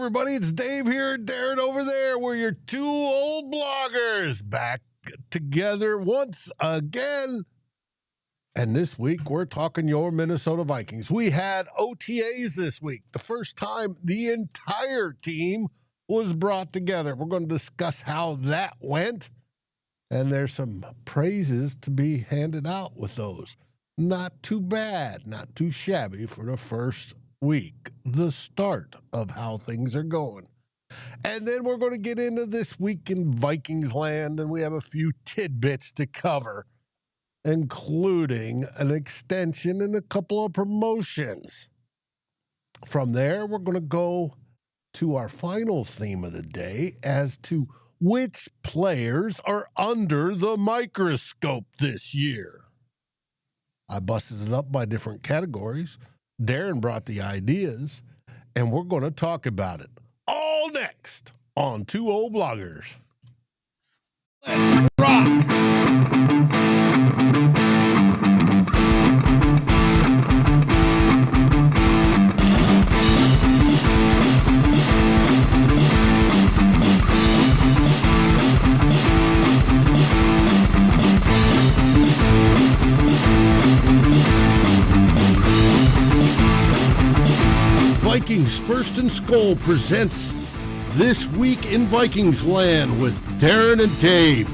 everybody. It's Dave here, Darren over there. We're your two old bloggers back together once again. And this week, we're talking your Minnesota Vikings. We had OTAs this week, the first time the entire team was brought together. We're going to discuss how that went. And there's some praises to be handed out with those. Not too bad, not too shabby for the first week, the start of how things are going. And then we're going to get into this week in Vikings land, and we have a few tidbits to cover, including an extension and a couple of promotions. From there, we're going to go to our final theme of the day as to which players are under the microscope this year. I busted it up by different categories. Darren brought the ideas, and we're going to talk about it all next on Two Old Bloggers. Let's rock! Vikings First and SKOL presents This Week in Vikings Land with Darren and Dave,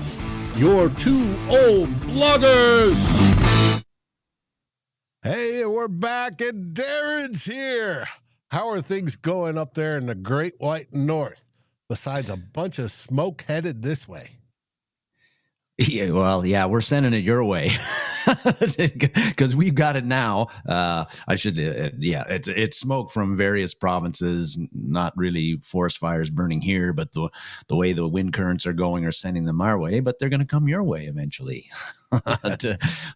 your two old bloggers. Hey, we're back and Darren's here. How are things going up there in the Great White North, besides a bunch of smoke headed this way? Yeah, well, yeah, we're sending it your way because we've got it now. It's smoke from various provinces, not really forest fires burning here, but the way the wind currents are going are sending them our way, but they're going to come your way eventually.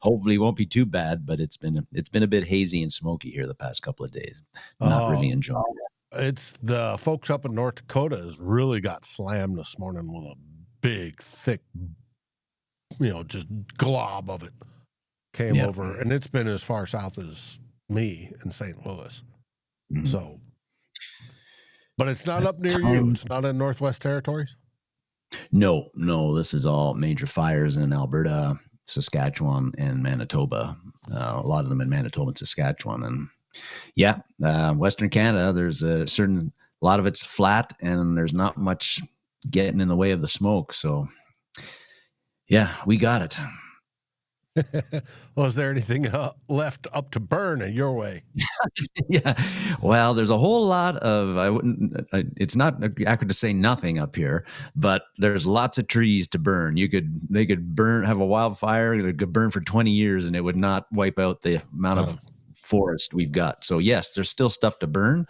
Hopefully it won't be too bad, but it's been a bit hazy and smoky here the past couple of days. Not really enjoying it. It's the folks up in North Dakota has really got slammed this morning with a big, thick, just glob of it came over, and it's been as far south as me in St. Louis. Mm-hmm. So, but it's not up near you. It's not in Northwest Territories. No, this is all major fires in Alberta, Saskatchewan, and Manitoba. A lot of them in Manitoba and Saskatchewan, and Western Canada. There's a lot of it's flat, and there's not much getting in the way of the smoke. So. Yeah, we got it. Well, is there anything left up to burn in your way? Yeah. Well, there's a whole lot of, it's not accurate to say nothing up here, but there's lots of trees to burn. They could have a wildfire, it could burn for 20 years and it would not wipe out the amount of forest we've got. So yes, there's still stuff to burn.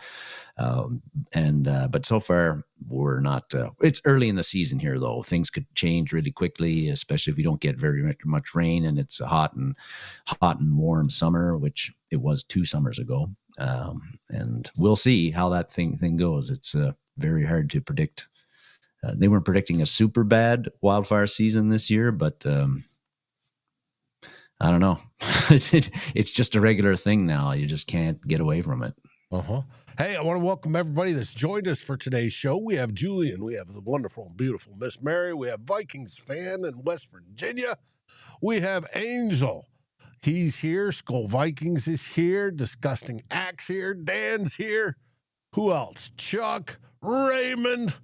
But so far we're not, it's early in the season here though. Things could change really quickly, especially if you don't get very much rain and it's a hot and warm summer, which it was 2 summers ago. And we'll see how that thing goes. It's very hard to predict. They weren't predicting a super bad wildfire season this year, but, I don't know. It's just a regular thing now. You just can't get away from it. Hey, I want to welcome everybody that's joined us for today's show. We have Julian. We have the wonderful and beautiful Miss Mary. We have Vikings fan in West Virginia. We have Angel. He's here. SKOL Vikings is here. Disgusting Axe here. Dan's here. Who else? Chuck, Raymond,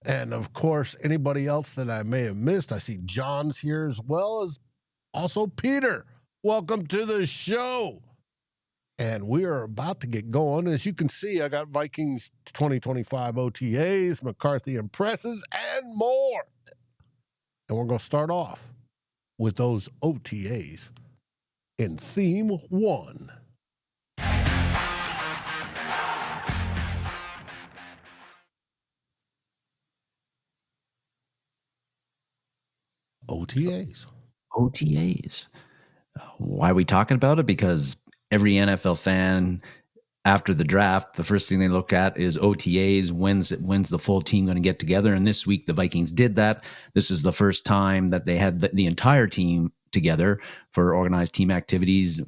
and of course, anybody else that I may have missed. I see John's here as well as also Peter. Welcome to the show. And we are about to get going. As you can see, I got Vikings 2025 OTAs, McCarthy impresses, and more. And we're going to start off with those OTAs in Theme 1. OTAs. Why are we talking about it? Because every NFL fan, after the draft, the first thing they look at is OTAs. When's the full team going to get together? And this week, the Vikings did that. This is the first time that they had the entire team together for organized team activities.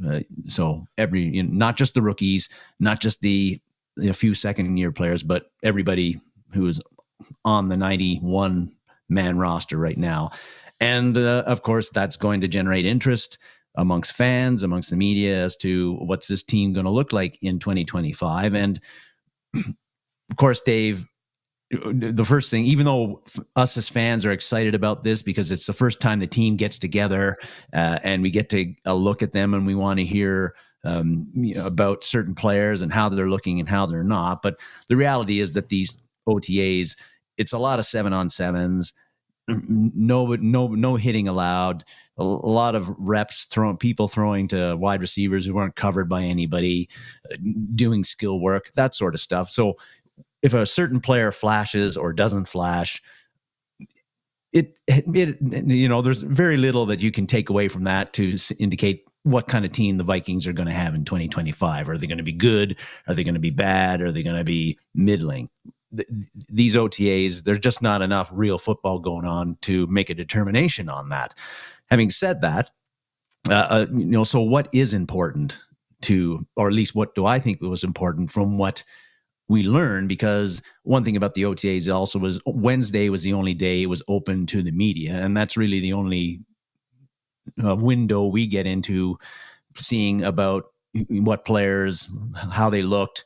So not just the rookies, not just the a few second-year players, but everybody who is on the 91-man roster right now. And of course, that's going to generate interest amongst fans, amongst the media, as to what's this team going to look like in 2025. And of course, Dave, the first thing, even though us as fans are excited about this because it's the first time the team gets together and we get to look at them and we want to hear about certain players and how they're looking and how they're not. But the reality is that these OTAs, it's a lot of 7-on-7s, no hitting allowed, a lot of reps, people throwing to wide receivers who weren't covered by anybody, doing skill work, that sort of stuff. So if a certain player flashes or doesn't flash, it there's very little that you can take away from that to indicate what kind of team the Vikings are going to have in 2025. Are they going to be good? Are they going to be bad? Are they going to be middling? These OTAs, there's just not enough real football going on to make a determination on that. Having said that, so what is important to, or at least what do I think was important from what we learned? Because one thing about the OTAs also was Wednesday was the only day it was open to the media, and that's really the only window we get into seeing about what players, how they looked,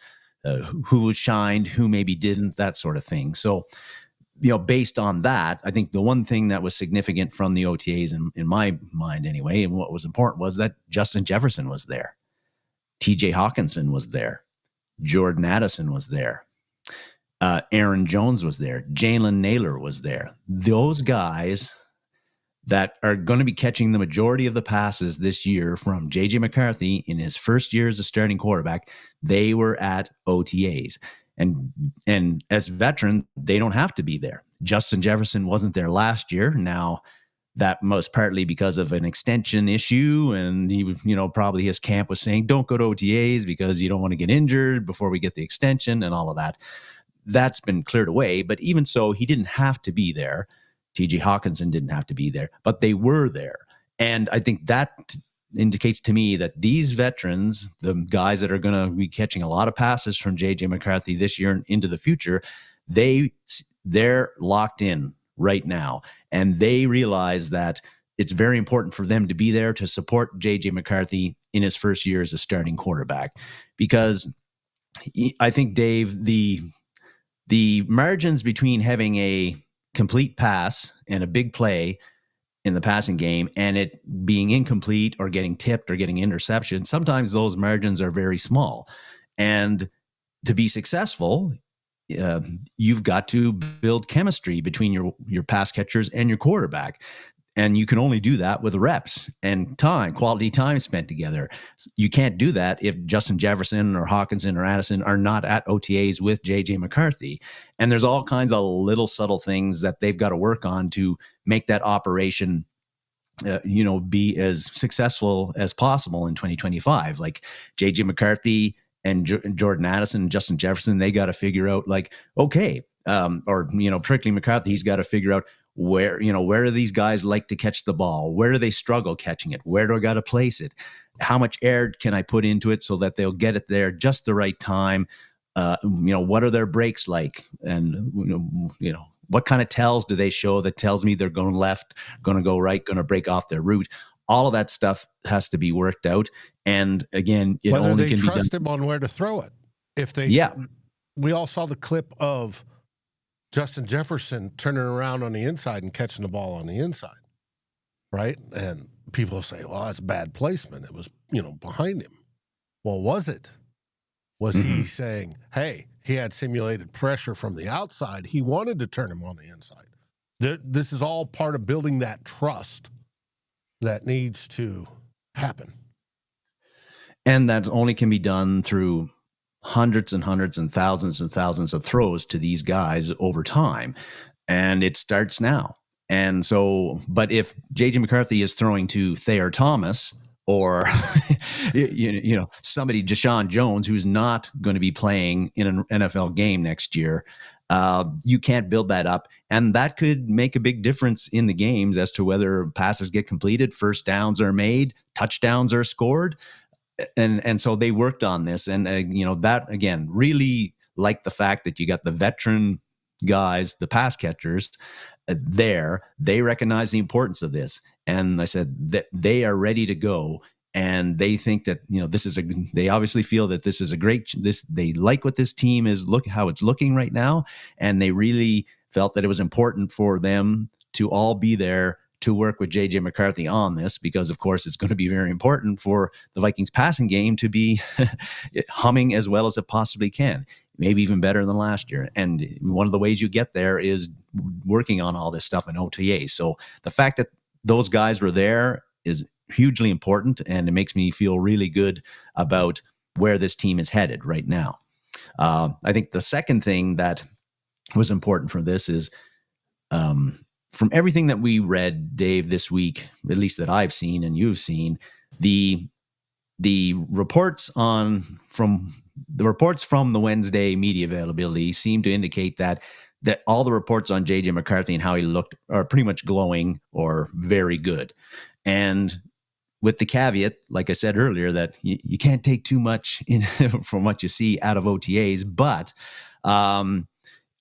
who shined, who maybe didn't, that sort of thing. So, based on that, I think the one thing that was significant from the OTAs, in my mind anyway, and what was important was that Justin Jefferson was there. TJ Hawkinson was there. Jordan Addison was there. Aaron Jones was there. Jalen Naylor was there. Those guys that are going to be catching the majority of the passes this year from J.J. McCarthy in his first year as a starting quarterback, they were at OTAs. And as veterans, they don't have to be there. Justin Jefferson wasn't there last year. Now, that most partly because of an extension issue, and he, probably his camp was saying, don't go to OTAs because you don't want to get injured before we get the extension and all of that. That's been cleared away, but even so, he didn't have to be there. TJ Hawkinson didn't have to be there, but they were there. And I think that indicates to me that these veterans, the guys that are going to be catching a lot of passes from J.J. McCarthy this year and into the future, they're locked in right now. And they realize that it's very important for them to be there to support J.J. McCarthy in his first year as a starting quarterback. Because I think, Dave, the margins between having a complete pass and a big play in the passing game and it being incomplete or getting tipped or getting interception, sometimes those margins are very small. And to be successful, you've got to build chemistry between your pass catchers and your quarterback. And you can only do that with reps and quality time spent together. You can't do that if Justin Jefferson or Hawkinson or Addison are not at OTAs with J.J. McCarthy. And there's all kinds of little subtle things that they've got to work on to make that operation, be as successful as possible in 2025. Like J.J. McCarthy and Jordan Addison and Justin Jefferson, they got to figure out particularly McCarthy, he's got to figure out where do these guys like to catch the ball? Where do they struggle catching it? Where do I got to place it? How much air can I put into it so that they'll get it there just the right time? What are their breaks like? And, what kind of tells do they show that tells me they're going left, going to go right, going to break off their route? All of that stuff has to be worked out. And again, it whether only they can be done. trust him on where to throw it. We all saw the clip of Justin Jefferson turning around on the inside and catching the ball on the inside, right? And people say, well, that's bad placement. It was, behind him. Well, was it? Was he saying, hey, he had simulated pressure from the outside. He wanted to turn him on the inside. This is all part of building that trust that needs to happen. And that only can be done through hundreds and hundreds and thousands of throws to these guys over time. And it starts now. And so, but if J.J. McCarthy is throwing to Thayer Thomas or, somebody, Deshaun Jones, who's not going to be playing in an NFL game next year, you can't build that up. And that could make a big difference in the games as to whether passes get completed, first downs are made, touchdowns are scored. and so they worked on this, and that again really like the fact that you got the veteran guys, the pass catchers there. They recognize the importance of this, and I said that they are ready to go, and they think that they obviously feel that this is a great they like what this team is how it's looking right now, and they really felt that it was important for them to all be there to work with J.J. McCarthy on this, because of course it's going to be very important for the Vikings passing game to be humming as well as it possibly can, maybe even better than last year. And one of the ways you get there is working on all this stuff in OTA. So the fact that those guys were there is hugely important, and it makes me feel really good about where this team is headed right now. I think the second thing that was important for this is from everything that we read, Dave, this week, at least that I've seen and you've seen, the reports from the Wednesday media availability seem to indicate that all the reports on J.J. McCarthy and how he looked are pretty much glowing or very good. And with the caveat, like I said earlier, that you can't take too much from what you see out of OTAs. But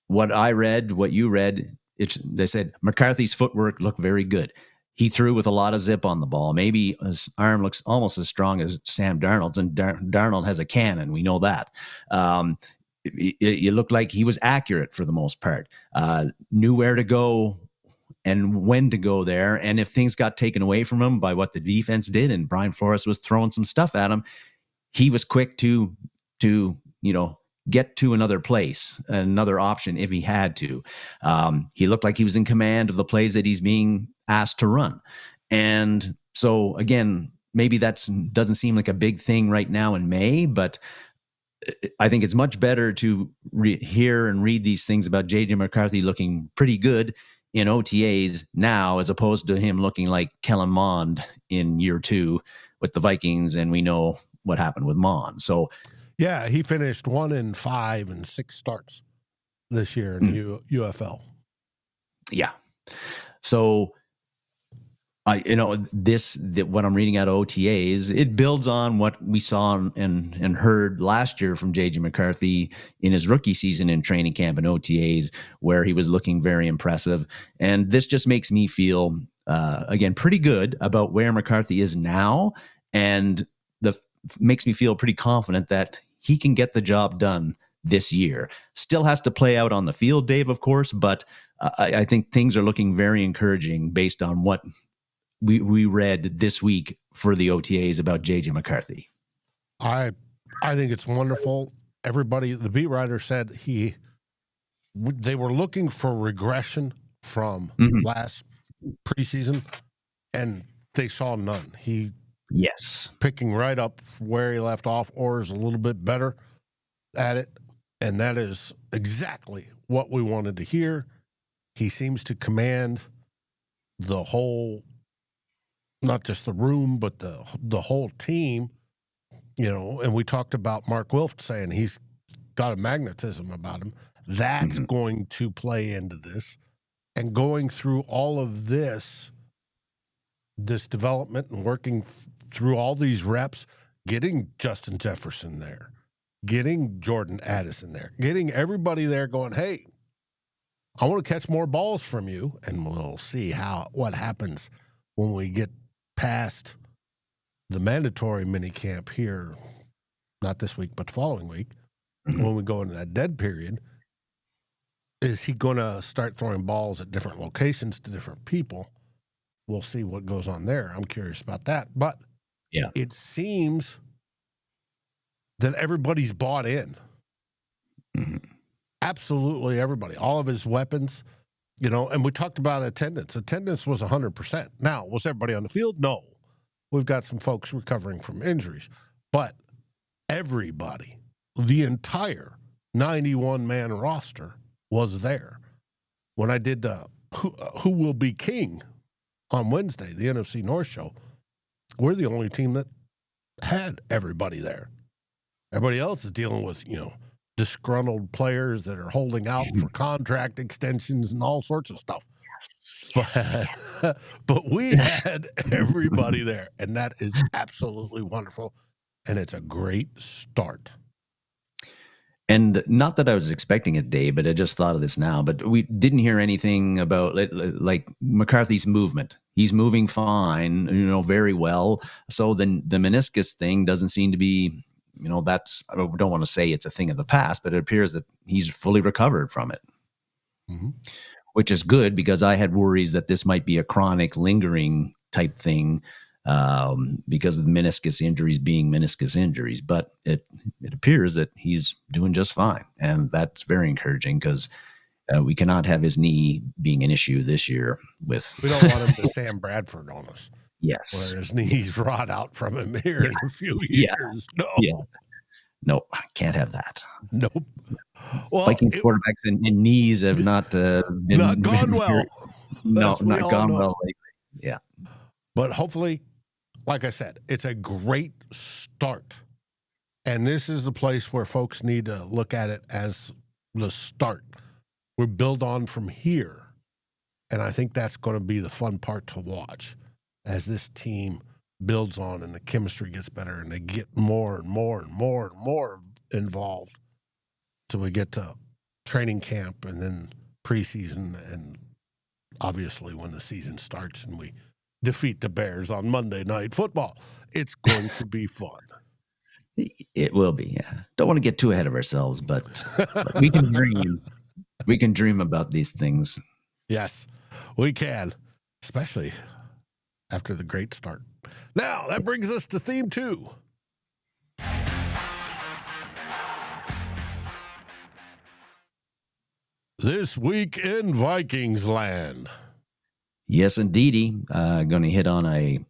what I read, what you read, they said McCarthy's footwork looked very good. He threw with a lot of zip on the ball. Maybe his arm looks almost as strong as Sam Darnold's, and Darnold has a cannon. We know that. It looked like he was accurate for the most part. Knew where to go and when to go there. And if things got taken away from him by what the defense did, and Brian Flores was throwing some stuff at him, he was quick to get to another place, another option if he had to. He looked like he was in command of the plays that he's being asked to run. And so again, maybe that doesn't seem like a big thing right now in May, but I think it's much better to hear and read these things about J.J. McCarthy looking pretty good in OTAs now, as opposed to him looking like Kellen Mond in year 2 with the Vikings. And we know what happened with Mond. So yeah, he finished 1-5 in 6 starts this year in UFL. Yeah. So what I'm reading out of OTAs, it builds on what we saw and heard last year from J.J. McCarthy in his rookie season in training camp and OTAs, where he was looking very impressive. And this just makes me feel, again, pretty good about where McCarthy is now, and makes me feel pretty confident that he can get the job done this year. Still has to play out on the field, Dave, of course, but I think things are looking very encouraging based on what we read this week for the OTAs about J.J. McCarthy. I think it's wonderful. Everybody, the beat writer said they were looking for regression from last preseason, and they saw none. Yes, picking right up where he left off, or is a little bit better at it, and that is exactly what we wanted to hear. He seems to command the whole, not just the room, but the whole team, and we talked about Mark Wilf saying he's got a magnetism about him. That's going to play into this, and going through all of this development and working through all these reps, getting Justin Jefferson there, getting Jordan Addison there, getting everybody there going, hey, I want to catch more balls from you, and we'll see what happens when we get past the mandatory mini camp here, not this week, but the following week, when we go into that dead period. Is he going to start throwing balls at different locations to different people? We'll see what goes on there. I'm curious about that. But yeah, it seems that everybody's bought in. Absolutely everybody. All of his weapons, and we talked about attendance. Attendance was 100%. Now, was everybody on the field? No. We've got some folks recovering from injuries. But everybody, the entire 91-man roster was there. When I did Who Will Be King on Wednesday, the NFC North show, we're the only team that had everybody there. Everybody else is dealing with, disgruntled players that are holding out for contract extensions and all sorts of stuff. But we had everybody there, and that is absolutely wonderful. and it's a great start. And not that I was expecting it, Dave, but I just thought of this now. But we didn't hear anything about like McCarthy's movement. He's moving fine, very well. So then the meniscus thing doesn't seem to be, that's, I don't want to say it's a thing of the past, but it appears that he's fully recovered from it, which is good because I had worries that this might be a chronic lingering type thing. Because of the meniscus injuries being meniscus injuries, but it appears that he's doing just fine. And that's very encouraging because we cannot have his knee being an issue this year we don't want him to Sam Bradford on us. Yes. Where his knees rot out from him here in a few years. No. Yeah. No, I can't have that. Nope. Well, Vikings quarterbacks and knees have not gone well. No, not gone well lately. Yeah. But hopefully, like I said, it's a great start. And this is the place where folks need to look at it as the start. We build on from here. And I think that's going to be the fun part to watch as this team builds on and the chemistry gets better and they get more and more and more and more involved till we get to training camp and then preseason and obviously when the season starts and we defeat the Bears on Monday Night Football. It's going to be fun. It will be, yeah. Don't want to get too ahead of ourselves, but we can dream. We can dream about these things. Yes, we can, especially after the great start. Now, that brings us to theme 2. This week in Vikings land. Yes, indeedy. Going to hit on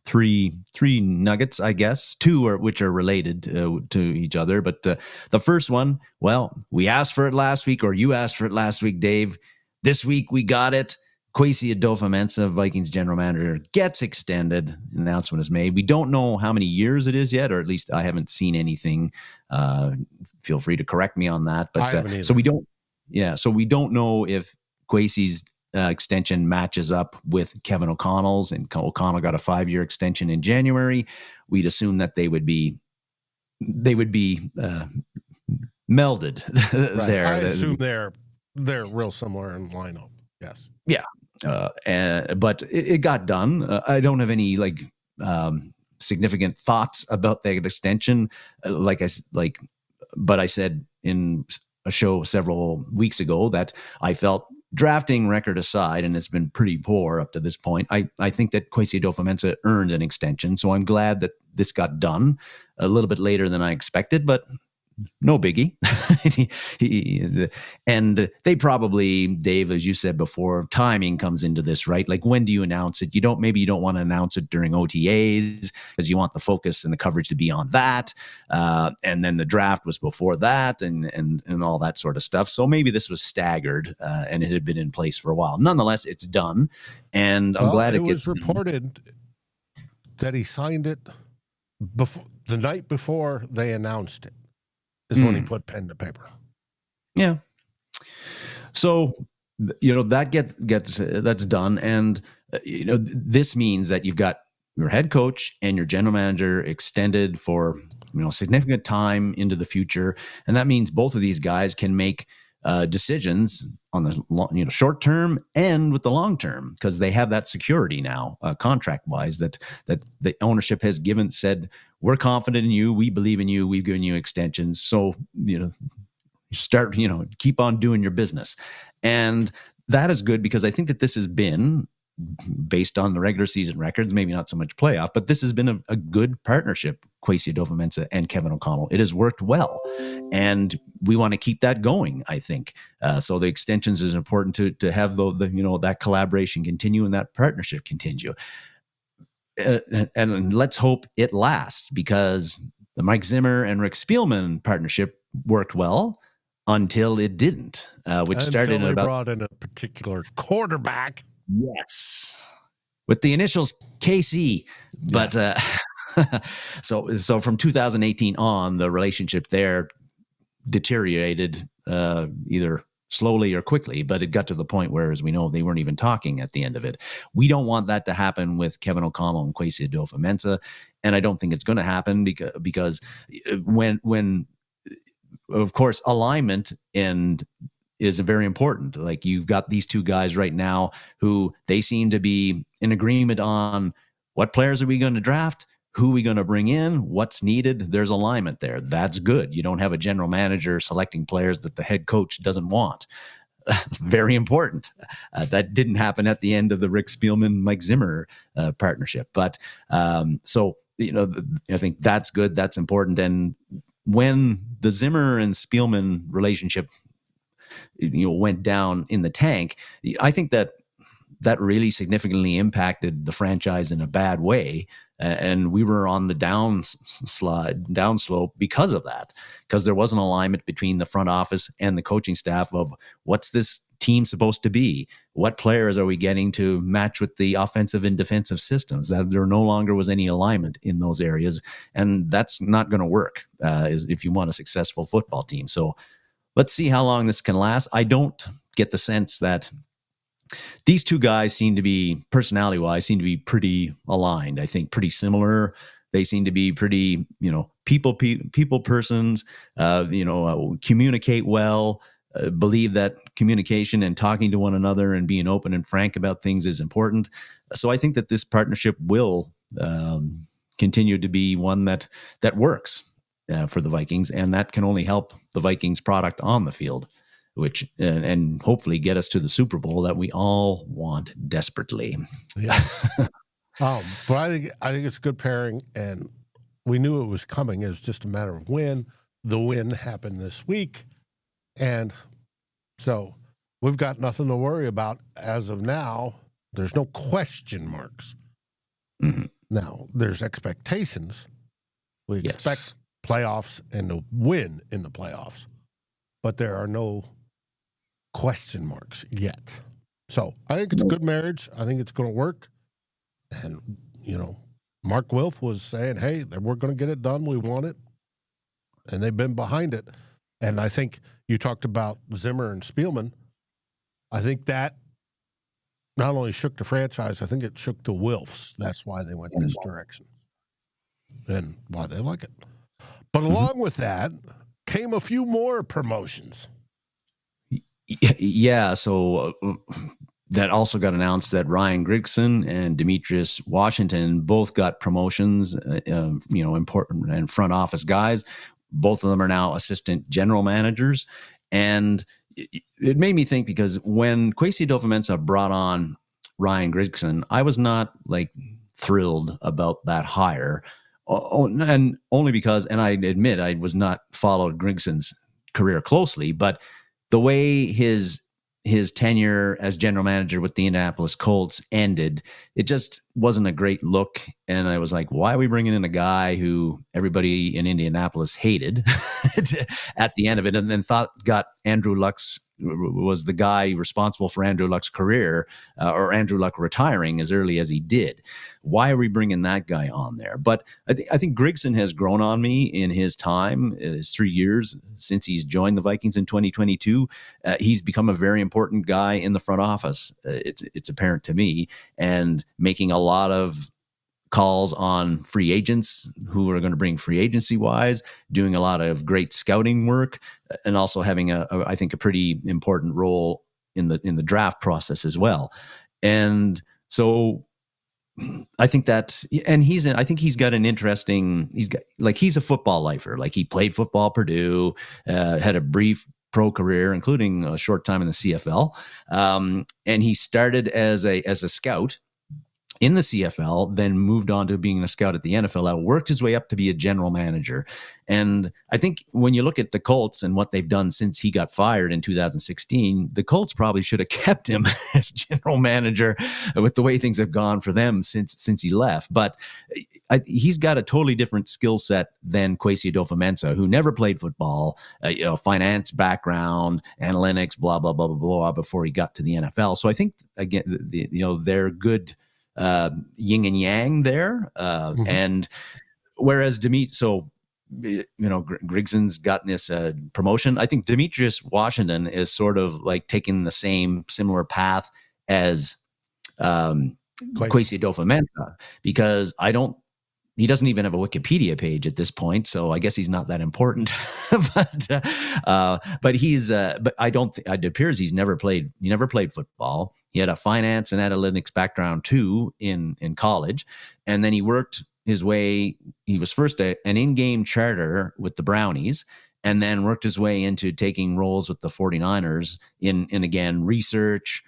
three nuggets, I guess, 2 which are related to each other. But the first one, well, we asked for it last week, or you asked for it last week, Dave. This week we got it. Kwesi Adofo-Mensah, Vikings general manager, gets extended. An announcement is made. We don't know how many years it is yet, or at least I haven't seen anything. Feel free to correct me on that. But so we don't. Yeah, so we don't know if Kwesi's extension matches up with Kevin O'Connell's, and O'Connell got a 5-year extension in January. We'd assume that they would be melded right. there. I assume they're real similar in lineup. Yes. Yeah, but it got done. I don't have any significant thoughts about that extension. But I said in a show several weeks ago that I felt, drafting record aside, and it's been pretty poor up to this point, I think that Kwesi Adofo-Mensah earned an extension. So I'm glad that this got done a little bit later than I expected, but no biggie. And they probably, Dave, as you said before, timing comes into this, right? Like, when do you announce it? Maybe you don't want to announce it during OTAs because you want the focus and the coverage to be on that. And then the draft was before that and all that sort of stuff. So maybe this was staggered and it had been in place for a while. Nonetheless, it's done. And I'm glad it gets reported that he signed it before, the night before they announced it. Is when he put pen to paper. Yeah. So, that's done. And, this means that you've got your head coach and your general manager extended for, significant time into the future. And that means both of these guys can make decisions on the short term and with the long term, because they have that security now, contract wise, that the ownership has said, we're confident in you. We believe in you. We've given you extensions. So, start, keep on doing your business. And that is good because I think that this has been, based on the regular season records, maybe not so much playoff, but this has been a good partnership, Kwesi Adofo-Mensah and Kevin O'Connell. It has worked well. And we want to keep that going, I think. So the extensions is important to have that collaboration continue and that partnership continue. And let's hope it lasts, because the Mike Zimmer and Rick Spielman partnership worked well until it didn't, started they brought in a particular quarterback. Yes, with the initials KC. But so from 2018 on, the relationship there deteriorated either slowly or quickly, but it got to the point where, as we know, they weren't even talking at the end of it. We don't want that to happen with Kevin O'Connell and Kwesi Adofo-Mensah, and I don't think it's going to happen because when of course alignment is very important. Like, you've got these two guys right now who they seem to be in agreement on what players are we going to draft, who are we going to bring in, what's needed. There's alignment there. That's good. You don't have a general manager selecting players that the head coach doesn't want. Very important. That didn't happen at the end of the Rick Spielman-Mike Zimmer partnership. But so, I think that's good. That's important. And when the Zimmer and Spielman relationship went down in the tank, I think that really significantly impacted the franchise in a bad way, and we were on the downslope because of that, because there was an alignment between the front office and the coaching staff of what's this team supposed to be, what players are we getting to match with the offensive and defensive systems. That there no longer was any alignment in those areas, and that's not going to work if you want a successful football team. So let's see how long this can last. I don't get the sense that these two guys seem to be, personality-wise, pretty aligned. I think pretty similar. They seem to be pretty, people persons, communicate well, believe that communication and talking to one another and being open and frank about things is important. So I think that this partnership will continue to be one that works for the Vikings, and that can only help the Vikings product on the field, which and hopefully get us to the Super Bowl that we all want desperately. Yeah. But I think it's a good pairing, and we knew it was coming. It was just a matter of when. The win happened this week, and so we've got nothing to worry about as of now. There's no question marks. Mm-hmm. Now, there's expectations. We expect playoffs and to win in the playoffs, but there are no question marks yet. So I think it's a good marriage. I think it's going to work. And, Mark Wilf was saying, hey, we're going to get it done. We want it. And they've been behind it. And I think you talked about Zimmer and Spielman. I think that not only shook the franchise, I think it shook the Wilfs. That's why they went this direction and why they like it. But along with that came a few more promotions. Yeah, so that also got announced that Ryan Griggsson and Demetrius Washington both got promotions, important and front office guys. Both of them are now assistant general managers. And it made me think, because when Kwesi Adofo-Mensah brought on Ryan Griggsson, I was not thrilled about that hire. And only because, and I admit I was not followed Griggson's career closely, but the way his tenure as general manager with the Indianapolis Colts ended, it just wasn't a great look. And I was like, why are we bringing in a guy who everybody in Indianapolis hated at the end of it, and then got Andrew Luck's, was the guy responsible for Andrew Luck's career, or Andrew Luck retiring as early as he did. Why are we bringing that guy on there? But I think Griggsson has grown on me in his time, his 3 years since he's joined the Vikings in 2022. He's become a very important guy in the front office. It's apparent to me, and making a lot of calls on free agents who are going to bring free agency wise, doing a lot of great scouting work, and also having I think a pretty important role in the draft process as well. And so I think that's, and I think he's got an interesting, he's a football lifer. Like, he played football at Purdue, had a brief pro career, including a short time in the CFL. And he started as a scout in the CFL, then moved on to being a scout at the NFL, worked his way up to be a general manager. And I think when you look at the Colts and what they've done since he got fired in 2016, the Colts probably should have kept him as general manager with the way things have gone for them since he left. But he's got a totally different skill set than Kwesi Adofo-Mensah, who never played football, finance background, analytics, blah, blah, blah, blah, blah, before he got to the NFL. So I think, again, they're good yin and yang there. And whereas Griggson's gotten this promotion. I think Demetrius Washington is sort of like taking the similar path as Kwesi Adofo-Mensah, because he doesn't even have a Wikipedia page at this point, so I guess he's not that important. but I don't think it appears he never played football. He had a finance and analytics background too in college, and then he worked his way. He was first an in-game charter with the Brownies, and then worked his way into taking roles with the 49ers in again research,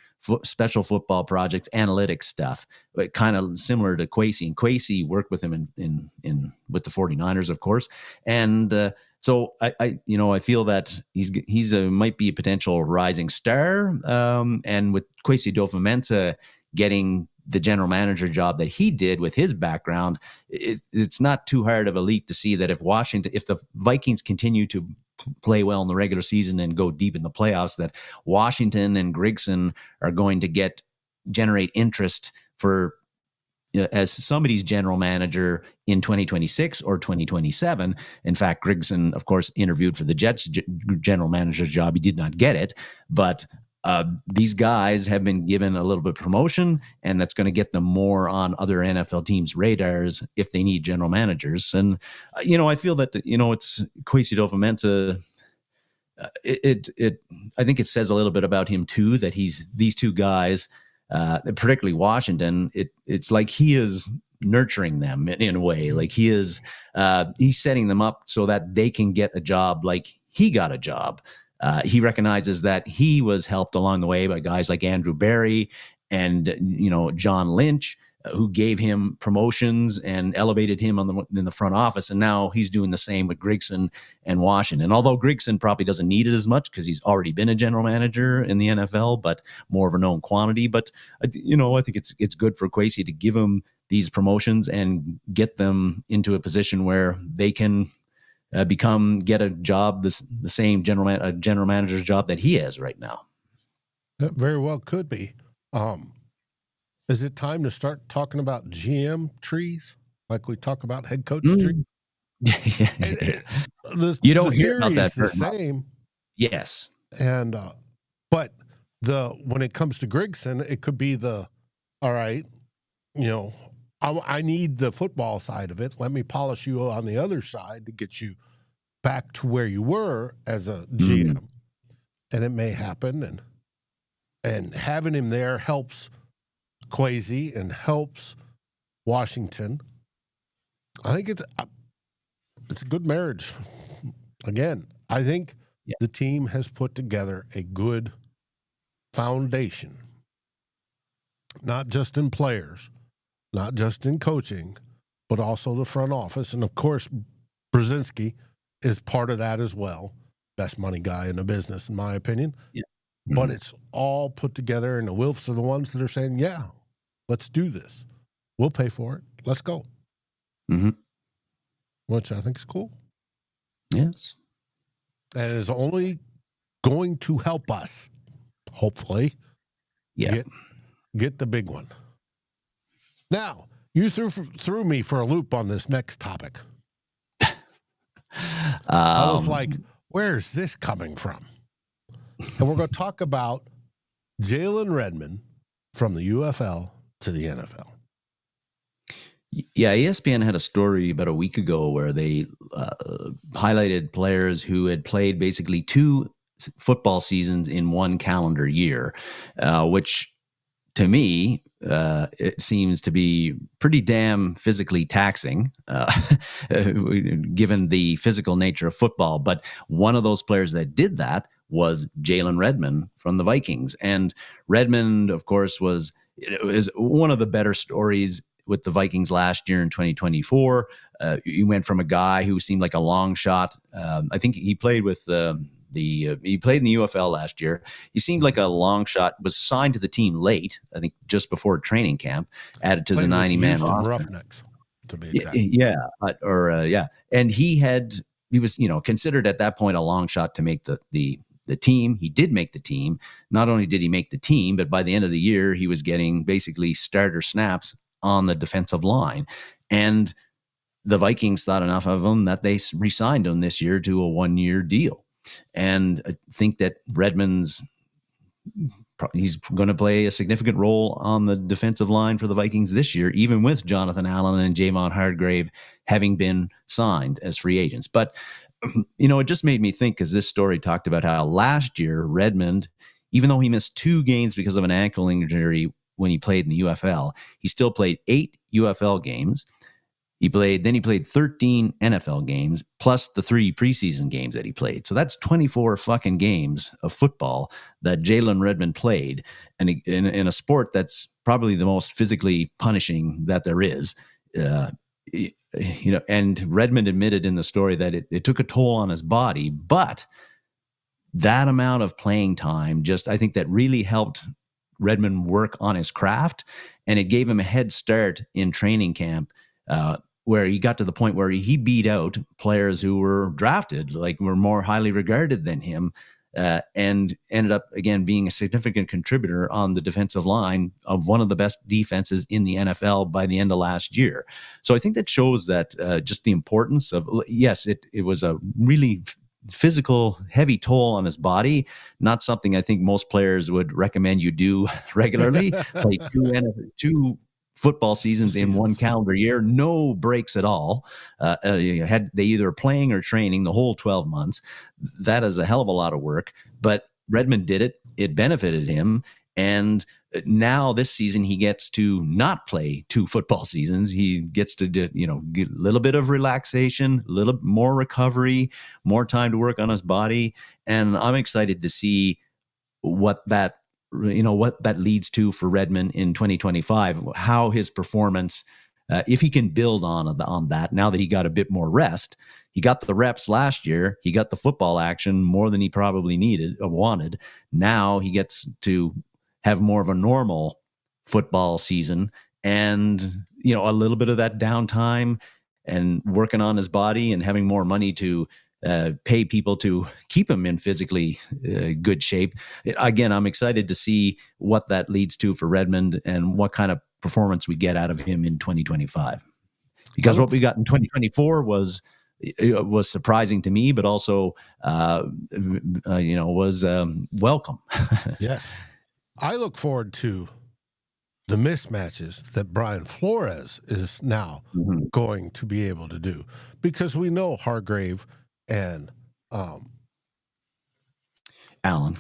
special football projects, analytics stuff, but kind of similar to Kwesi. And Kwesi worked with him in with the 49ers, of course. And so I feel that he's might be a potential rising star. And with Kwesi Adofo-Mensah getting the general manager job that he did with his background, it's not too hard of a leap to see that if the Vikings continue to play well in the regular season and go deep in the playoffs, that Washington and Griggsson are going to generate interest for as somebody's general manager in 2026 or 2027. In fact, Griggsson, of course, interviewed for the Jets general manager's job. He did not get it, but these guys have been given a little bit of promotion, and that's going to get them more on other NFL teams' radars if they need general managers. And I feel that it's Kwesi Adofo-Mensah. I think it says a little bit about him too, that these two guys, particularly Washington. It's like he is nurturing them in a way, like he's setting them up so that they can get a job like he got a job. He recognizes that he was helped along the way by guys like Andrew Barry and John Lynch, who gave him promotions and elevated him in the front office. And now he's doing the same with Griggsson and Washington. Although Griggsson probably doesn't need it as much because he's already been a general manager in the NFL, but more of a known quantity. But I think it's good for Kwesi to give him these promotions and get them into a position where they can get a job, the same general manager's job that he has right now. That very well could be. Is it time to start talking about GM trees like we talk about head coach trees? You don't hear about that. The same. Yes. And but when it comes to Griggsson, it could be all right, I need the football side of it. Let me polish you on the other side to get you back to where you were as a GM. And it may happen. And having him there helps Kwesi and helps Washington. I think it's a good marriage. Again, I think the team has put together a good foundation, not just in players, not just in coaching, but also the front office. And, of course, Brzezinski is part of that as well. Best money guy in the business, in my opinion. Yeah. But it's all put together, and the Wilfs are the ones that are saying, yeah, let's do this. We'll pay for it. Let's go. Mm-hmm. Which I think is cool. Yes. And is only going to help us, hopefully, get the big one. Now, you threw me for a loop on this next topic. I was like, where's this coming from? And we're going to talk about Jaylen Redmond from the UFL to the NFL. Yeah, ESPN had a story about a week ago where they highlighted players who had played basically 2 football seasons in one calendar year, which to me, it seems to be pretty damn physically taxing, given the physical nature of football. But one of those players that did that was Jaylen Redmond from the Vikings. And Redmond, of course, was one of the better stories with the Vikings last year in 2024. He went from a guy who seemed like a long shot. I think he played with he played in the UFL last year. He seemed like a long shot, was signed to the team late, I think just before training camp, added to the 90-man roster. Roughnecks, to be exact. Yeah. And he was considered at that point a long shot to make the team. He did make the team. Not only did he make the team, but by the end of the year, he was getting basically starter snaps on the defensive line. And the Vikings thought enough of him that they re-signed him this year to a 1-year deal. And I think that he's going to play a significant role on the defensive line for the Vikings this year, even with Jonathan Allen and Javon Hargrave having been signed as free agents. But, it just made me think, because this story talked about how last year Redmond, even though he missed 2 games because of an ankle injury when he played in the UFL, he still played 8 UFL games. He played 13 NFL games plus the 3 preseason games that he played. So that's 24 fucking games of football that Jaylen Redmond played, and in a sport that's probably the most physically punishing that there is. And Redmond admitted in the story that it took a toll on his body, but that amount of playing time I think that really helped Redmond work on his craft, and it gave him a head start in training camp, where he got to the point where he beat out players who were drafted, like were more highly regarded than him, and ended up, again, being a significant contributor on the defensive line of one of the best defenses in the NFL by the end of last year. So I think that shows that just the importance of, yes, it was a really physical, heavy toll on his body, not something I think most players would recommend you do regularly. Play 2 football seasons in one calendar year, no breaks at all. Had they either playing or training the whole 12 months. That is a hell of a lot of work, but Redmond did it. It benefited him. And now this season, he gets to not play 2 football seasons. He gets to, get a little bit of relaxation, a little more recovery, more time to work on his body. And I'm excited to see what that leads to for Redmond in 2025, how his performance, if he can build on that now that he got a bit more rest. He got the reps last year. He got the football action more than he probably wanted. Now he gets to have more of a normal football season, and, a little bit of that downtime and working on his body and having more money to pay people to keep him in physically good shape. Again, I'm excited to see what that leads to for Redmond and what kind of performance we get out of him in 2025. Because what we got in 2024 was surprising to me, but also, was welcome. Yes. I look forward to the mismatches that Brian Flores is now going to be able to do, because we know Hargrave and Allen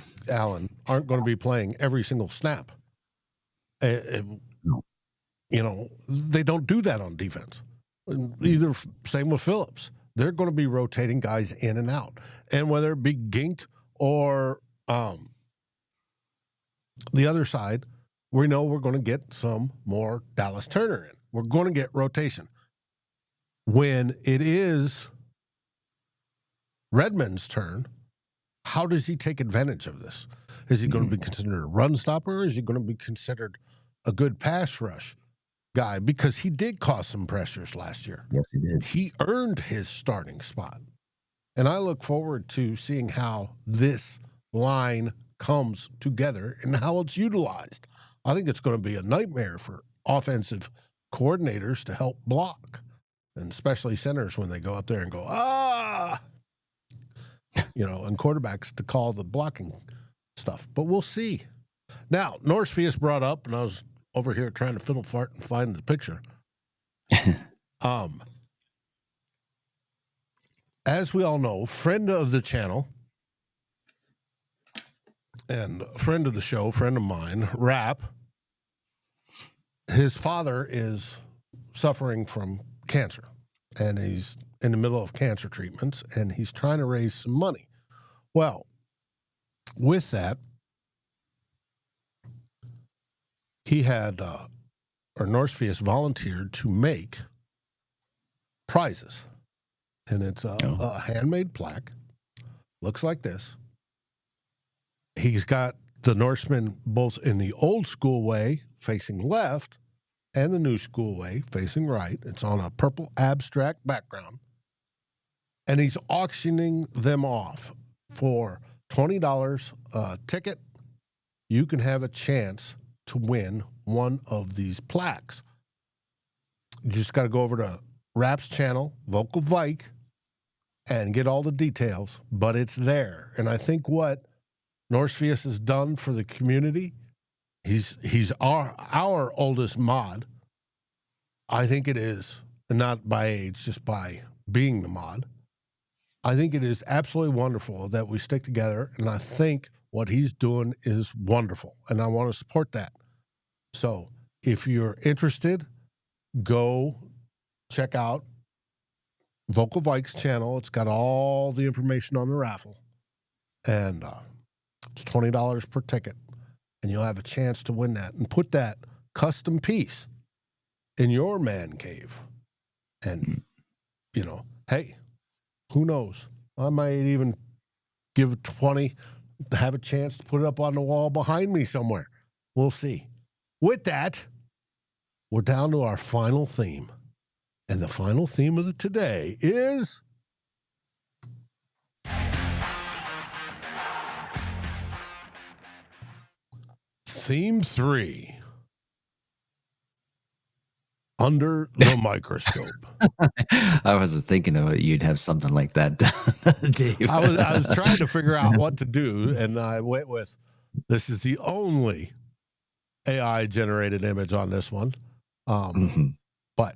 aren't going to be playing every single snap. No. They don't do that on defense. Either same with Phillips. They're going to be rotating guys in and out. And whether it be Gink or the other side, we know we're going to get some more Dallas Turner in. We're going to get rotation. When it is Redmond's turn, how does he take advantage of this? Is he going to be considered a run stopper, or is he going to be considered a good pass rush guy? Because he did cause some pressures last year. Yes, he did. He earned his starting spot. And I look forward to seeing how this line comes together and how it's utilized. I think it's going to be a nightmare for offensive coordinators to help block, and especially centers when they go up there and go, and quarterbacks to call the blocking stuff. But we'll see. Now, Norsefius brought up, and I was over here trying to fiddle fart and find the picture. As we all know, friend of the channel and friend of the show, friend of mine, Rap, his father is suffering from cancer, and he's in the middle of cancer treatments, and he's trying to raise some money. Well, with that, he had, Norsefius volunteered to make prizes. And it's a handmade plaque. Looks like this. He's got the Norseman both in the old school way, facing left, and the new school way, facing right. It's on a purple abstract background. And he's auctioning them off for $20 a ticket. You can have a chance to win one of these plaques. You just got to go over to Raps channel, Vocal Vike, and get all the details, but it's there. And I think what Norsefius has done for the community, he's our oldest mod. I think it is, and not by age, just by being the mod. I think it is absolutely wonderful that we stick together, and I think what he's doing is wonderful, and I want to support that. So if you're interested, go check out Vocal Vike's channel. It's got all the information on the raffle, and it's $20 per ticket, and you'll have a chance to win that and put that custom piece in your man cave. And, you know, hey, who knows? I might even give 20 to have a chance to put it up on the wall behind me somewhere. We'll see. With that, we're down to our final theme. And the final theme of today is Theme 3. Under the microscope. I was thinking of it. You'd have something like that, Dave. I was trying to figure out what to do, and I went with, this is the only AI-generated image on this one. But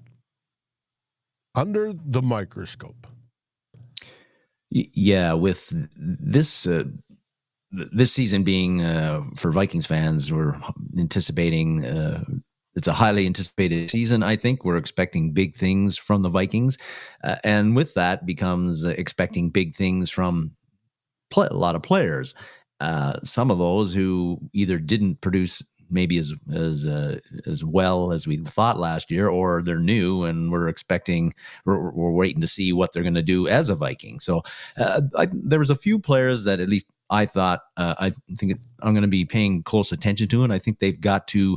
under the microscope. Yeah, with this this season being for Vikings fans, we're anticipating it's a highly anticipated season. I think we're expecting big things from the Vikings, and with that becomes expecting big things from a lot of players. Some of those who either didn't produce maybe as well as we thought last year, or they're new and we're waiting to see what they're going to do as a Viking. So there was a few players that at least I thought I think I'm going to be paying close attention to, and I think they've got to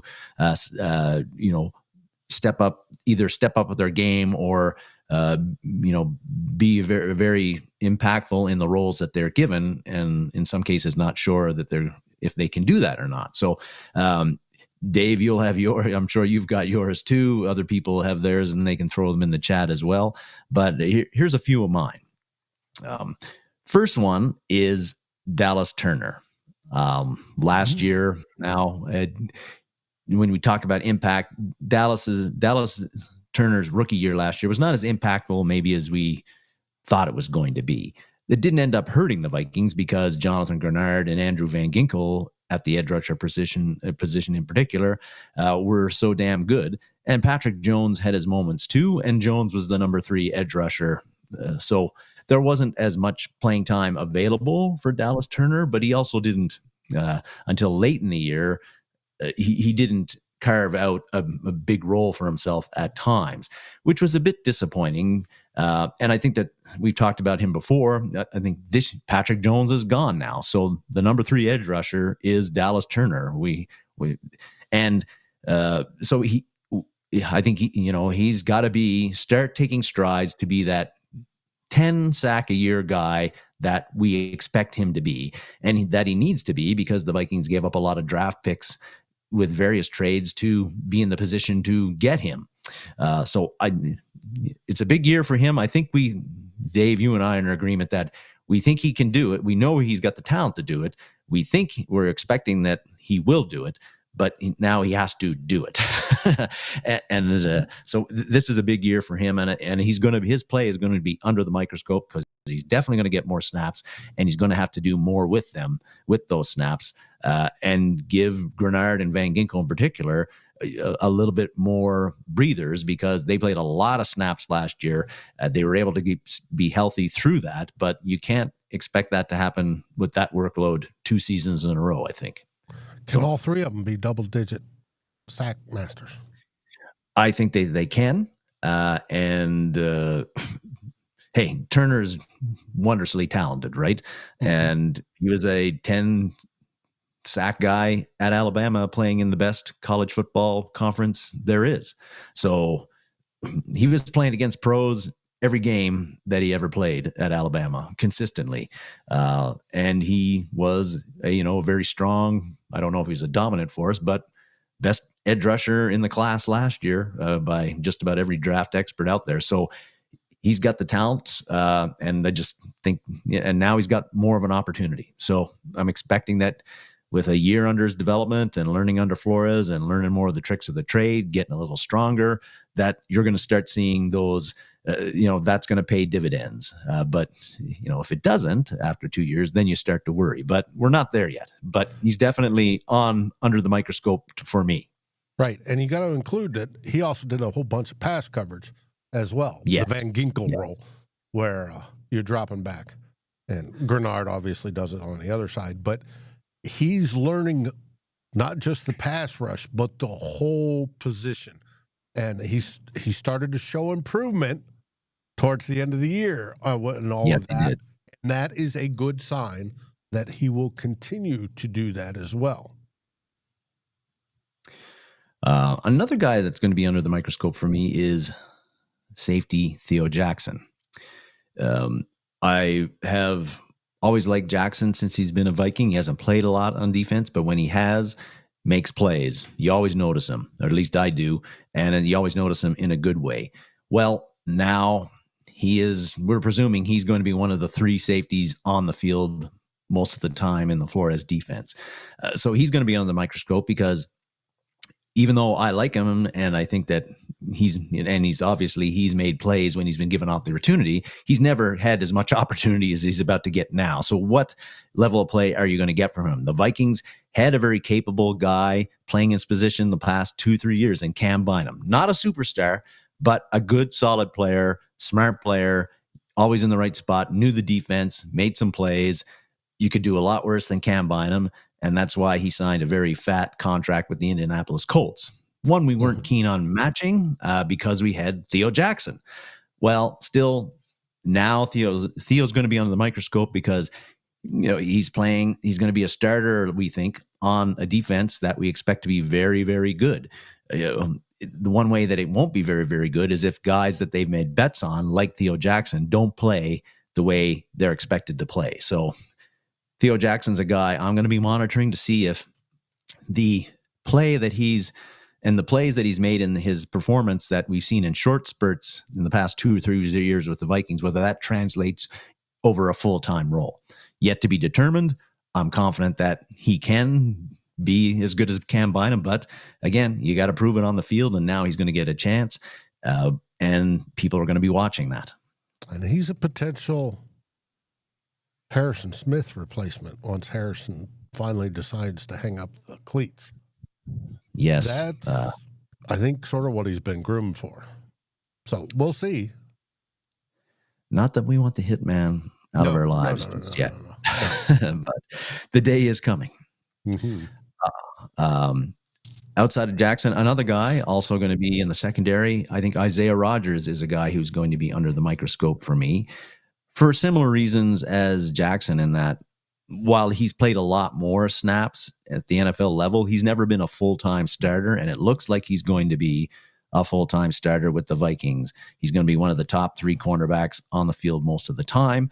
step up with their game, or be very, very impactful in the roles that they're given, and in some cases not sure that if they can do that or not. So Dave, you'll have I'm sure you've got yours too. Other people have theirs, and they can throw them in the chat as well. But here's a few of mine. First one is Dallas Turner. Last year, now when we talk about impact, Dallas Turner's rookie year last year was not as impactful maybe as we thought it was going to be. It didn't end up hurting the Vikings because Jonathan Grenard and Andrew Van Ginkel at the edge rusher position in particular were so damn good. And Patrick Jones had his moments too, and Jones was the number 3 edge rusher. So there wasn't as much playing time available for Dallas Turner, but he also didn't, until late in the year, he didn't carve out a big role for himself at times, which was a bit disappointing. And I think that we've talked about him before. I think this Patrick Jones is gone now. So the number 3 edge rusher is Dallas Turner. So I think he's got to start taking strides to be that 10 sack a year guy that we expect him to be, and that he needs to be, because the Vikings gave up a lot of draft picks with various trades to be in the position to get him. It's a big year for him. I think Dave, you and I are in agreement that we think he can do it. We know he's got the talent to do it. We're expecting that he will do it, but now he has to do it. So this is a big year for him, and his play is going to be under the microscope, because he's definitely going to get more snaps, and he's going to have to do more with those snaps, and give Grenard and Van Ginkel in particular a little bit more breathers, because they played a lot of snaps last year. They were able to be healthy through that, but you can't expect that to happen with that workload 2 seasons in a row, I think. Can all 3 of them be double-digit sack masters? I think they can. Hey, Turner's wondrously talented, right? Mm-hmm. And he was a 10 sack guy at Alabama, playing in the best college football conference there is. So he was playing against pros every game that he ever played at Alabama consistently. And he was a very strong, I don't know if he's a dominant force, but best edge rusher in the class last year by just about every draft expert out there. So he's got the talent, and I just think, and now he's got more of an opportunity. So I'm expecting that with a year under his development and learning under Flores and learning more of the tricks of the trade, getting a little stronger, that you're going to start seeing those, that's going to pay dividends. But if it doesn't after 2 years, then you start to worry. But we're not there yet. But he's definitely under the microscope for me. Right. And you got to include that he also did a whole bunch of pass coverage as well. Yes. The Van Ginkel role, where you're dropping back. And Grenard obviously does it on the other side. But he's learning not just the pass rush, but the whole position. And he started to show improvement towards the end of the year and all of that. And that is a good sign that he will continue to do that as well. Another guy that's going to be under the microscope for me is safety Theo Jackson. I have always liked Jackson since he's been a Viking. He hasn't played a lot on defense, but when he has, makes plays. You always notice him, or at least I do, and you always notice him in a good way. Well, now we're presuming he's going to be one of the three safeties on the field most of the time in the Flores defense. So he's going to be under the microscope because even though I like him and I think that he's made plays when he's been given opportunity, he's never had as much opportunity as he's about to get now. So what level of play are you going to get from him? The Vikings had a very capable guy playing his position the past 2-3 years in Cam Bynum. Not a superstar, but a good, solid player, smart player, always in the right spot, knew the defense, made some plays. You could do a lot worse than Cam Bynum. And that's why he signed a very fat contract with the Indianapolis Colts. One we weren't keen on matching because we had Theo Jackson. Well, still, now Theo's going to be under the microscope because he's going to be a starter, we think, on a defense that we expect to be very, very good. The one way that it won't be very, very good is if guys that they've made bets on, like Theo Jackson, don't play the way they're expected to play. So Theo Jackson's a guy I'm going to be monitoring to see if the plays that he's made in his performance that we've seen in short spurts in the past 2 or 3 years with the Vikings, whether that translates over a full-time role. Yet to be determined. I'm confident that he can be as good as Cam Bynum, but again, you got to prove it on the field, and now he's going to get a chance, and people are going to be watching that. And he's a potential Harrison Smith replacement once Harrison finally decides to hang up the cleats. Yes. That's, I think, sort of what he's been groomed for. So we'll see. Not that we want the hitman out of our lives yet. But the day is coming. Mm-hmm. Outside of Jackson, another guy also going to be in the secondary. I think Isaiah Rodgers is a guy who's going to be under the microscope for me for similar reasons as Jackson, in that while he's played a lot more snaps at the NFL level, he's never been a full-time starter, and it looks like he's going to be a full-time starter with the Vikings. He's going to be one of the top 3 cornerbacks on the field most of the time.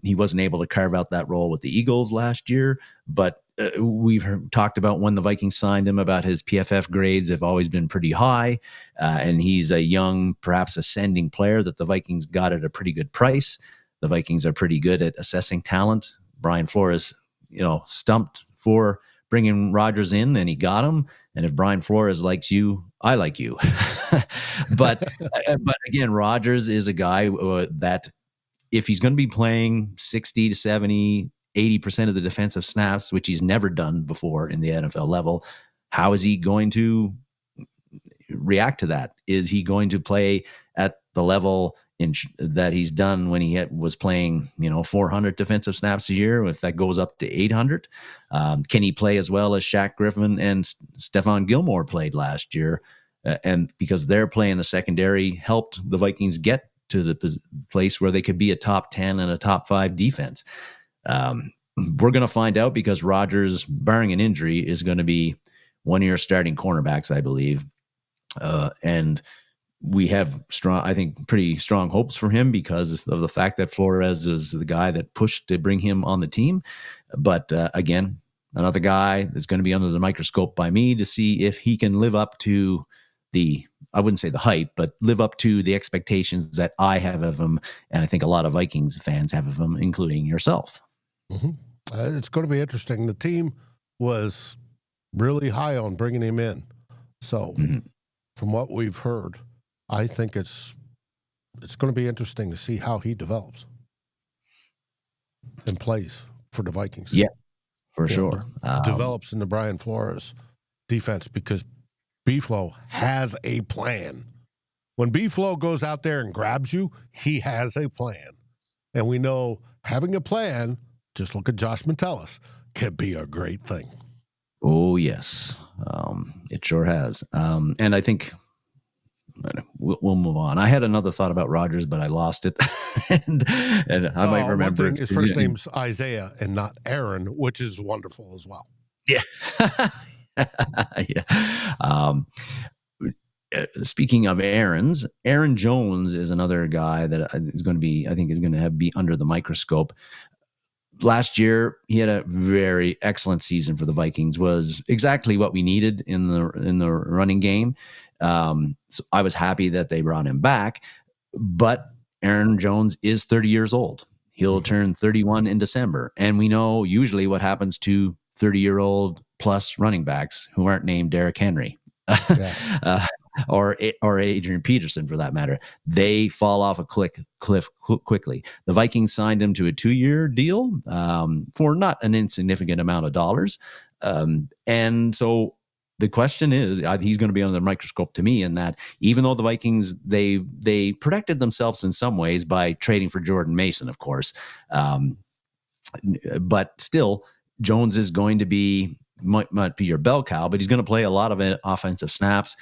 He wasn't able to carve out that role with the Eagles last year, but we've talked about when the Vikings signed him about his PFF grades have always been pretty high, and he's a young, perhaps ascending player that the Vikings got at a pretty good price. The Vikings are pretty good at assessing talent. Brian Flores, stumped for bringing Rodgers in, and he got him. And if Brian Flores likes you, I like you. but again, Rodgers is a guy that if he's going to be playing 60 to 70, 80% of the defensive snaps, which he's never done before in the NFL level, how is he going to react to that? Is he going to play at the level that he's done when he was playing, 400 defensive snaps a year? If that goes up to 800, can he play as well as Shaq Griffin and Stephon Gilmore played last year? And because their play in the secondary helped the Vikings get to the place where they could be a top 10 and a top 5 defense. We're going to find out, because Rodgers, barring an injury, is going to be one of your starting cornerbacks, I believe. And we have pretty strong hopes for him because of the fact that Flores is the guy that pushed to bring him on the team. But again, another guy that's going to be under the microscope by me to see if he can live up to I wouldn't say the hype, but live up to the expectations that I have of him. And I think a lot of Vikings fans have of him, including yourself. Mm-hmm. It's going to be interesting. The team was really high on bringing him in. So from what we've heard, I think it's going to be interesting to see how he develops and plays for the Vikings. Yeah, for sure. Develops in the Brian Flores defense, because B-Flow has a plan. When B-Flow goes out there and grabs you, he has a plan. And we know having a plan, just look at Josh Metellus, can be a great thing. Oh, yes. It sure has. And I think we'll move on. I had another thought about Rodgers, but I lost it. and I might remember it. His first name's Isaiah and not Aaron, which is wonderful as well. Yeah. Yeah. Speaking of Aaron's, Aaron Jones is another guy that is going to be, I think, is going to be under the microscope. Last year, he had a very excellent season for the Vikings. Was exactly what we needed in the running game. So I was happy that they brought him back. But Aaron Jones is 30 years old. He'll turn 31 in December, and we know usually what happens to 30-year-old plus running backs who aren't named Derrick Henry. Yes. Or Adrian Peterson, for that matter. They fall off a cliff quickly. The Vikings signed him to a 2-year deal for not an insignificant amount of dollars. And so the question is, he's going to be under the microscope to me, in that even though the Vikings, they protected themselves in some ways by trading for Jordan Mason, of course. But still, Jones is going to be, might be your bell cow, but he's going to play a lot of offensive snaps.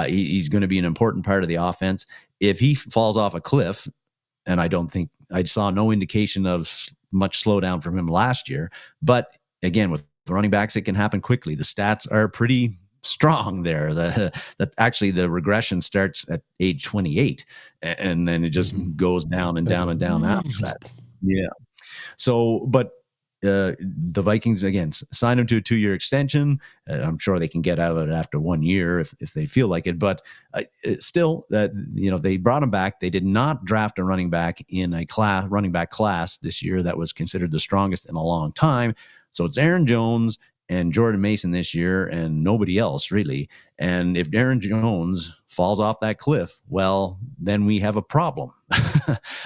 He's going to be an important part of the offense. If he falls off a cliff, and I don't think I saw no indication of much slowdown from him last year, but again, with running backs, it can happen quickly. The stats are pretty strong there. That actually the regression starts at age 28, and then it just goes down and down and down after that. Yeah. So, but the Vikings, again, signed him to a 2-year extension. I'm sure they can get out of it after 1 year if they feel like it. But still, they brought him back. They did not draft a running back in a running back class this year that was considered the strongest in a long time. So it's Aaron Jones and Jordan Mason this year, and nobody else really. And if Aaron Jones falls off that cliff, well, then we have a problem,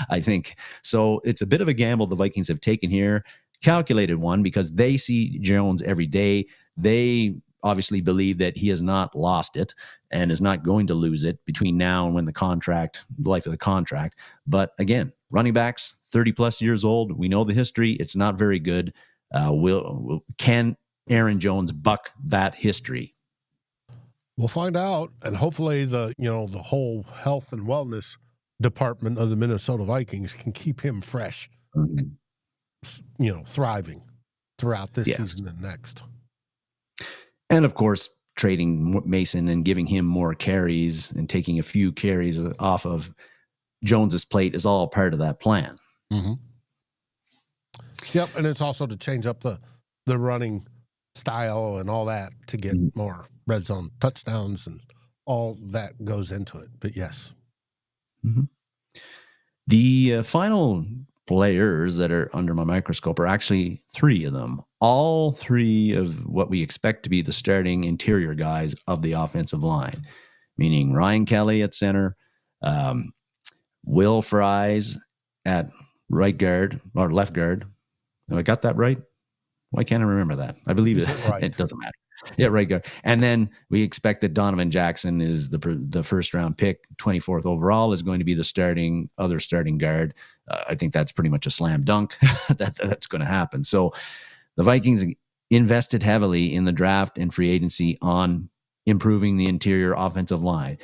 I think. So it's a bit of a gamble the Vikings have taken here. Calculated one, because they see Jones every day. They obviously believe that he has not lost it and is not going to lose it between now and when the life of the contract. But again, running backs, 30 plus years old. We know the history. It's not very good. Can Aaron Jones buck that history? We'll find out, and hopefully the whole health and wellness department of the Minnesota Vikings can keep him fresh. Mm-hmm. Thriving throughout this season and next. And of course, trading Mason and giving him more carries and taking a few carries off of Jones's plate is all part of that plan. Mm-hmm. Yep, and it's also to change up the running style and all that to get more red zone touchdowns, and all that goes into it. But yes. Mm-hmm. The final players that are under my microscope are actually 3 of them. All 3 of what we expect to be the starting interior guys of the offensive line, meaning Ryan Kelly at center, Will Fries at right guard or left guard. I got that right? Why can't I remember that? I believe it. Right? It doesn't matter. Yeah, right guard. And then we expect that Donovan Jackson is the first round pick, 24th overall, is going to be the other starting guard. I think that's pretty much a slam dunk that's going to happen. So the Vikings invested heavily in the draft and free agency on improving the interior offensive line.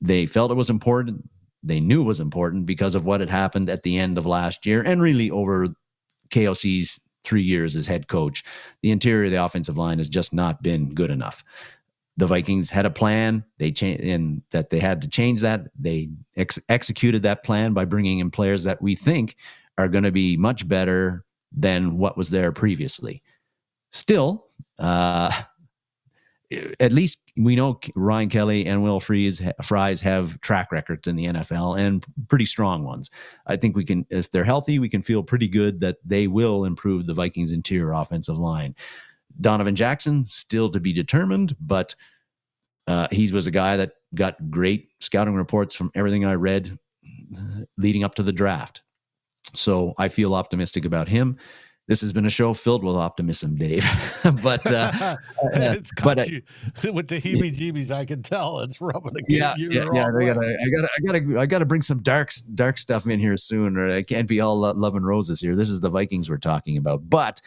They felt it was important. They knew it was important because of what had happened at the end of last year and really over KOC's 3 years as head coach. The interior of the offensive line has just not been good enough. The Vikings had a plan. They had to change that. They executed that plan by bringing in players that we think are going to be much better than what was there previously. Still, at least we know Ryan Kelly and Will Fries have track records in the NFL and pretty strong ones. I think we can, if they're healthy, we can feel pretty good that they will improve the Vikings interior offensive line. Donovan Jackson, still to be determined, but he was a guy that got great scouting reports from everything I read leading up to the draft. So I feel optimistic about him. This has been a show filled with optimism, Dave. but it's got you with the heebie-jeebies. I can tell it's rubbing you the wrong way. I gotta bring some dark stuff in here soon, or I can't be all love and roses here. This is the Vikings we're talking about, but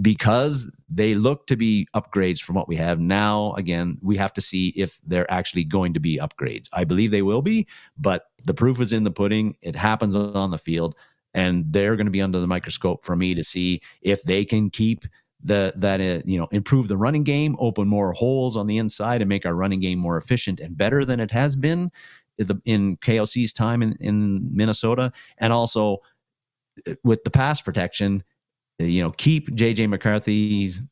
because they look to be upgrades from what we have now, again, we have to see if they're actually going to be upgrades. I believe they will be, but the proof is in the pudding. It happens on the field. And they're going to be under the microscope for me to see if they can keep improve the running game, open more holes on the inside, and make our running game more efficient and better than it has been in KOC's time in Minnesota. And also with the pass protection, keep J.J. McCarthy's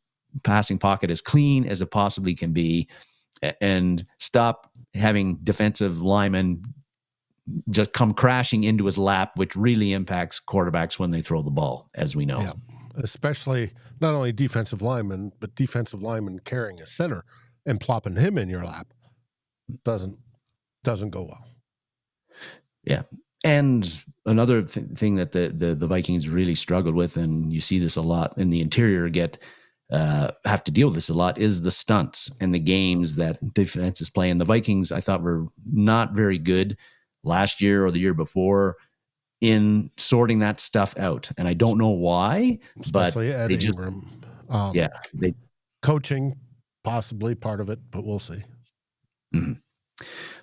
passing pocket as clean as it possibly can be, and stop having defensive linemen just come crashing into his lap, which really impacts quarterbacks when they throw the ball, as we know. Yeah, especially not only defensive linemen, but defensive linemen carrying a center and plopping him in your lap doesn't go well. Yeah. And another thing that the Vikings really struggled with, and you see this a lot in the interior have to deal with this a lot, is the stunts and the games that defenses play. And the Vikings, I thought, were not very good last year or the year before in sorting that stuff out. And I don't know why, especially but at Ingram. Coaching, possibly part of it, but we'll see. Mm-hmm.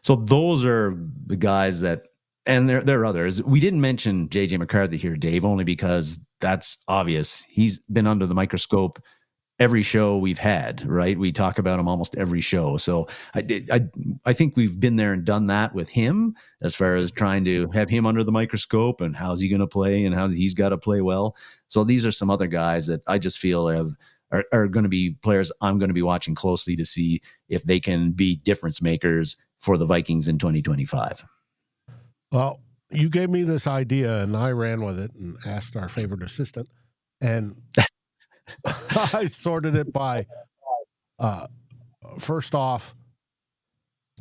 So those are the guys that, and there are others. We didn't mention J.J. McCarthy here, Dave, only because that's obvious. He's been under the microscope every show we've had, right? We talk about him almost every show. So I think we've been there and done that with him as far as trying to have him under the microscope and how's he going to play and how he's got to play well. So these are some other guys that I just feel are going to be players I'm going to be watching closely to see if they can be difference makers for the Vikings in 2025. Well, you gave me this idea and I ran with it and asked our favorite assistant, and I sorted it by, first off,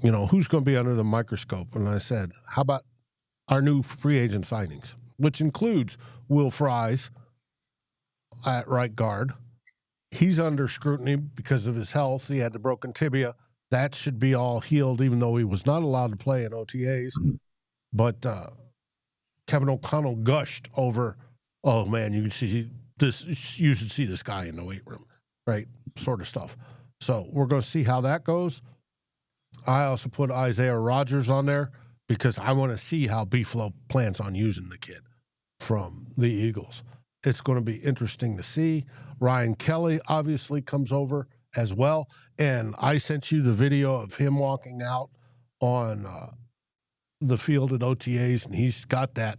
who's going to be under the microscope? And I said, how about our new free agent signings, which includes Will Fries at right guard. He's under scrutiny because of his health. He had the broken tibia. That should be all healed, even though he was not allowed to play in OTAs. But Kevin O'Connell gushed over, oh, man, you can see this. You should see this guy in the weight room, right? Sort of stuff. So we're going to see how that goes. I also put Isaiah Rodgers on there because I want to see how B-Flow plans on using the kid from the Eagles. It's going to be interesting to see. Ryan Kelly obviously comes over as well. And I sent you the video of him walking out on the field at OTAs, and he's got that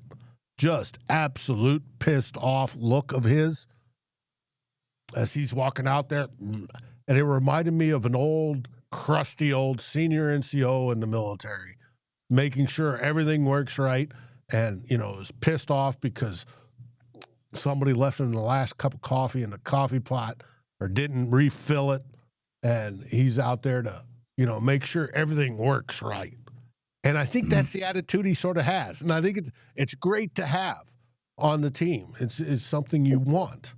just absolute pissed off look of his as he's walking out there. And it reminded me of an old, crusty old senior NCO in the military, making sure everything works right. And, is pissed off because somebody left him the last cup of coffee in the coffee pot or didn't refill it. And he's out there to, make sure everything works right. And I think that's the attitude he sort of has. And I think it's great to have on the team. It's something you want.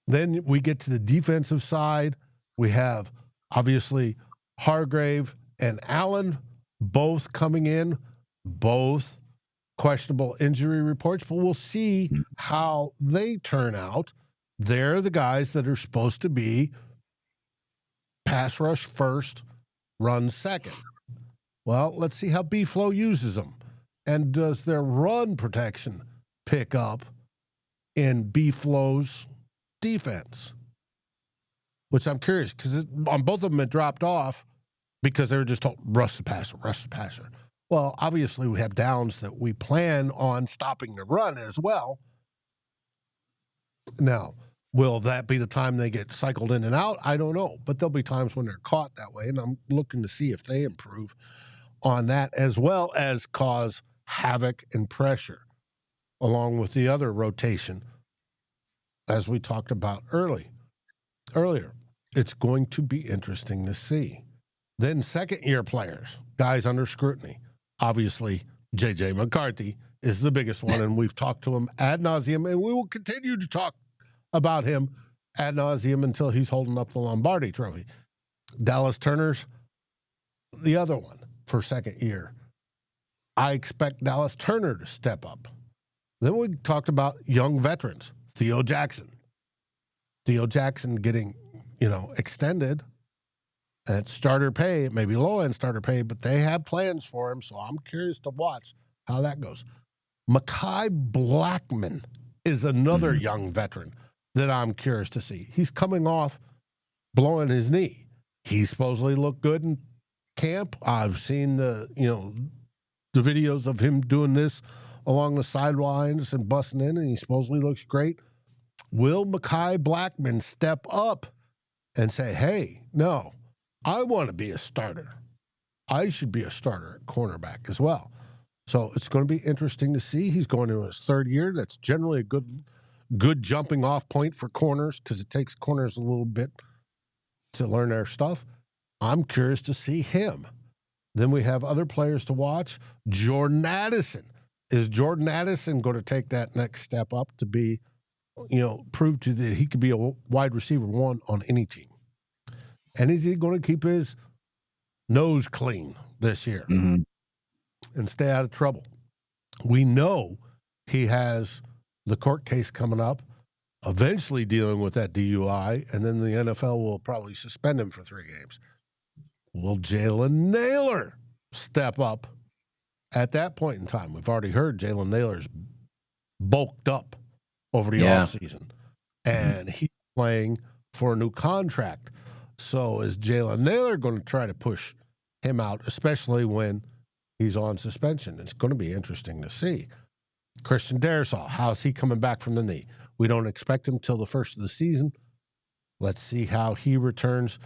Then we get to the defensive side. We have, obviously, Hargrave and Allen both coming in, both questionable injury reports, but we'll see how they turn out. They're the guys that are supposed to be pass rush first, run second. Well, let's see how B-Flow uses them. And does their run protection pick up in B-Flow's defense? Which I'm curious, because on both of them it dropped off because they were just told, rush the passer. Well, obviously we have downs that we plan on stopping the run as well. Now, Will that be the time they get cycled in and out? I don't know. But there'll be times when they're caught that way, and I'm looking to see if they improve on that as well as cause havoc and pressure along with the other rotation as we talked about earlier. It's going to be interesting to see. Then second-year players, guys under scrutiny. Obviously, J.J. McCarthy is the biggest one, and we've talked to him ad nauseum, and we will continue to talk about him ad nauseum until he's holding up the Lombardi Trophy. Dallas Turner's the other one for second year. I expect Dallas Turner to step up. Then we talked about young veterans, Theo Jackson. Theo Jackson getting, extended at starter pay, maybe low-end starter pay, but they have plans for him, so I'm curious to watch how that goes. Mekhi Blackmon is another young veteran that I'm curious to see. He's coming off blowing his knee. He supposedly looked good in camp. I've seen the videos of him doing this along the sidelines and busting in, and he supposedly looks great. Will Mekhi Blackmon step up and say, hey, no, I want to be a starter. I should be a starter at cornerback as well. So it's going to be interesting to see. He's going into his third year. That's generally a good jumping off point for corners because it takes corners a little bit to learn their stuff. I'm curious to see him. Then we have other players to watch. Jordan Addison. Is Jordan Addison going to take that next step up to be, prove to that he could be a wide receiver one on any team? And is he going to keep his nose clean this year and stay out of trouble? We know he has the court case coming up, eventually dealing with that DUI, and then the NFL will probably suspend him for 3 games. Will Jalen Nailor step up at that point in time? We've already heard Jalen Nailor's bulked up over the offseason, and he's playing for a new contract. So is Jalen Nailor going to try to push him out, especially when he's on suspension? It's going to be interesting to see. Christian Darrisaw, how's he coming back from the knee? We don't expect him till the first of the season. Let's see how he returns.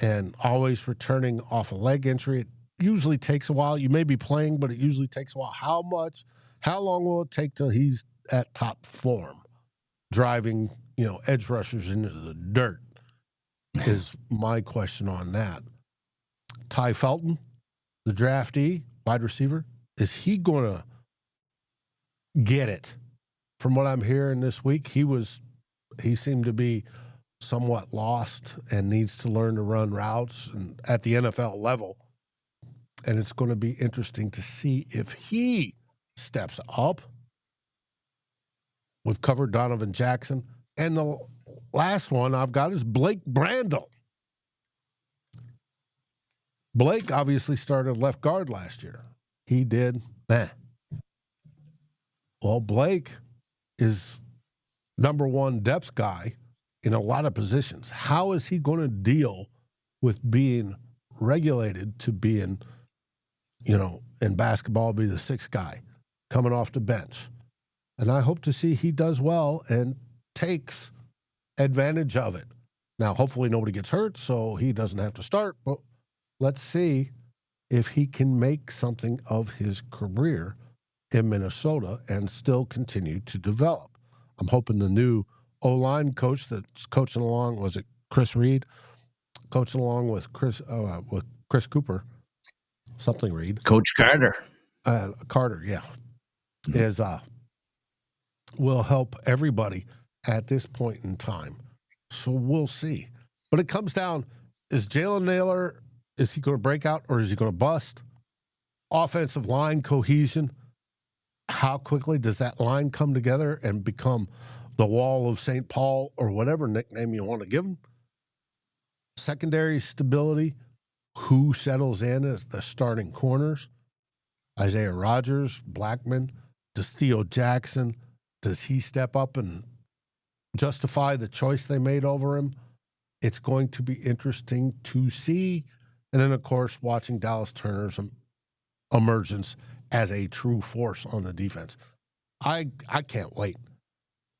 And always returning off a leg injury, it usually takes a while. You may be playing, but it usually takes a while. How long will it take till he's at top form? Driving, edge rushers into the dirt is my question on that. Ty Felton, the draftee, wide receiver, is he going to get it? From what I'm hearing this week, he seemed to be somewhat lost and needs to learn to run routes and at the NFL level. And it's going to be interesting to see if he steps up. We've covered Donovan Jackson. And the last one I've got is Blake Brandel. Blake obviously started left guard last year. He did. Well, Blake is number one depth guy in a lot of positions. How is he going to deal with being regulated to being, in basketball, be the sixth guy coming off the bench? And I hope to see he does well and takes advantage of it. Now, hopefully nobody gets hurt, so he doesn't have to start, but let's see if he can make something of his career in Minnesota and still continue to develop. I'm hoping the new O-line coach that's coaching along, was it Chris Reed? Coaching along with Chris Cooper, something Reed. Coach Carter. Carter, yeah. Is will help everybody at this point in time. So we'll see. But it comes down, is Jalen Nailor, is he going to break out or is he going to bust? Offensive line cohesion. How quickly does that line come together and become the Wall of St. Paul or whatever nickname you want to give them? Secondary stability. Who settles in as the starting corners? Isaiah Rodgers, Blackmon. Does Theo Jackson, does he step up and justify the choice they made over him? It's going to be interesting to see. And then, of course, watching Dallas Turner's emergence as a true force on the defense. I can't wait.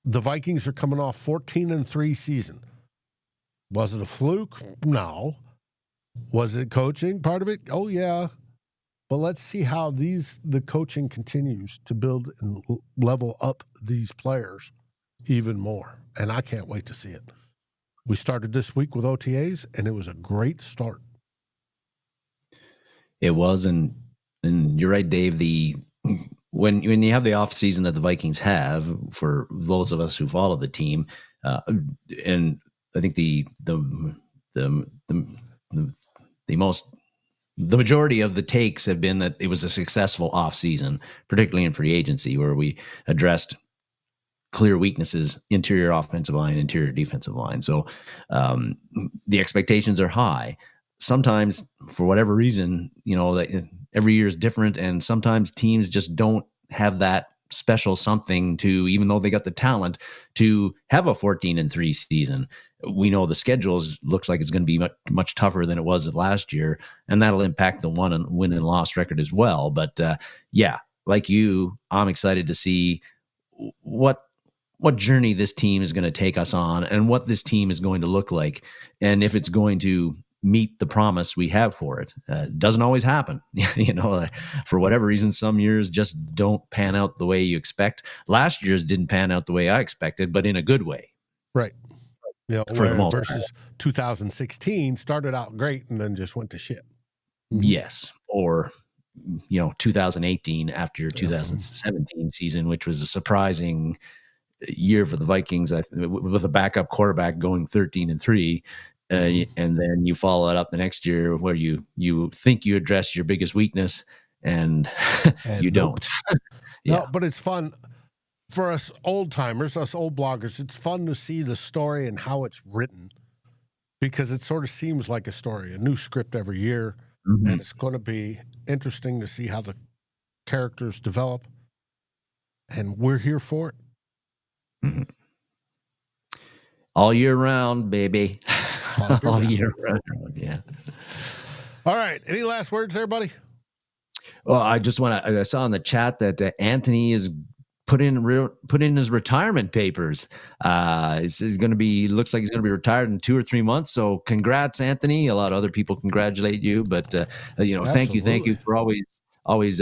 The Vikings are coming off 14-3 season. Was it a fluke? No. Was it coaching part of it? Oh, yeah. But let's see how the coaching continues to build and level up these players even more. And I can't wait to see it. We started this week with OTAs, and it was a great start. It was, and you're right, Dave. When you have the off season that the Vikings have, for those of us who follow the team, and I think the majority of the takes have been that it was a successful off season, particularly in free agency, where we addressed clear weaknesses: interior offensive line, interior defensive line. So the expectations are high. Sometimes, for whatever reason, that every year is different, and sometimes teams just don't have that special something to, even though they got the talent to have a 14-3 season. We know the schedules looks like it's going to be much, much tougher than it was last year, and that'll impact the win and loss record as well. But like you, I'm excited to see what journey this team is going to take us on, and what this team is going to look like, and if it's going to meet the promise we have for it. Doesn't always happen. For whatever reason, some years just don't pan out the way you expect. Last year's didn't pan out the way I expected, but in a good way. Right. For the most versus 2016 started out great and then just went to shit. Yes. Or 2018 after your 2017 season, which was a surprising year for the Vikings, with a backup quarterback going 13-3. And then you follow it up the next year where you think you address your biggest weakness, and you don't. No, but it's fun for us old timers, us old bloggers. It's fun to see the story and how it's written, because it sort of seems like a story, a new script every year. Mm-hmm. And it's going to be interesting to see how the characters develop, and we're here for it. Mm-hmm. All year round, baby. All year round, yeah. All right. Any last words there, buddy? Well, I saw in the chat that Anthony is put in his retirement papers. Looks like he's going to be retired in 2 or 3 months. So congrats, Anthony. A lot of other people congratulate you, but thank you for always